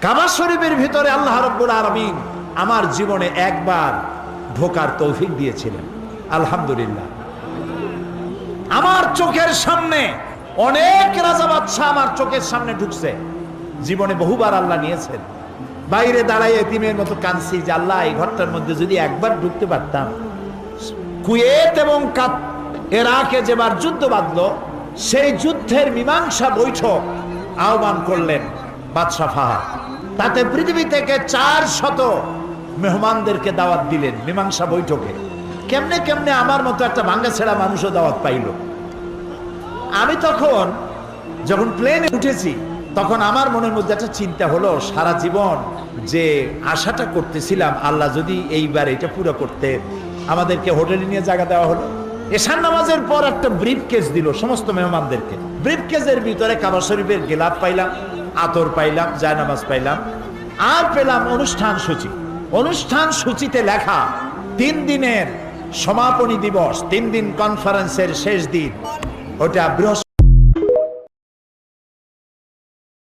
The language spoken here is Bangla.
কাবা শরীফের ভিতরে আল্লাহ রাব্বুল আলামিন আমার জীবনে একবার ঢোকার তৌফিক দিয়েছিলেন, আলহামদুলিল্লাহ। আমার চোখের সামনে অনেক রাজা বাদশা আমার চোখের সামনে ঢুকছে, জীবনে বহুবার আল্লাহ নিয়েছেন। বাইরে দাঁড়াই এতিমের মতো কাঁদছি যে আল্লাহ এই ঘরটার মধ্যে যদি একবার ঢুকতে পারতাম। কুয়েত এবং ইরাকে যেবার যুদ্ধ বাঁধলো, সেই যুদ্ধের মীমাংসা বৈঠক আহ্বান করলেন বাদশা ফাহাদ। তাতে পৃথিবী থেকে 400 মেহমানদেরকে দাওয়াত দিলেন মীমাংসা বৈঠকে। কেমনে কেমনে আমার মতো একটা ভাঙ্গা ছেঁড়া মানুষও দাওয়াত পাইল। আমি তখন যখন প্লেনে উঠেছি, তখন আমার মনের মধ্যে একটা চিন্তা হলো, সারা জীবন যে আশাটা করতেছিলাম আল্লাহ যদি এইবার এটা পুরো করতে, আমাদেরকে হোটেলে নিয়ে জায়গা দেওয়া হলো। এশার নামাজের পর একটা ব্রিফ কেস দিল সমস্ত মেহমানদেরকে। ব্রিফ কেসের ভিতরে কাবা শরীফের গেলাপ পাইলাম, আতর পাইলাম, জায়নামাজ পাইলাম, আর পেলাম অনুষ্ঠান সূচি। অনুষ্ঠান সূচিতে লেখা 3 দিনের সমাপনী দিবস, 3 দিন কনফারেন্সের শেষ দিন, ওটা বৃহস্পতি।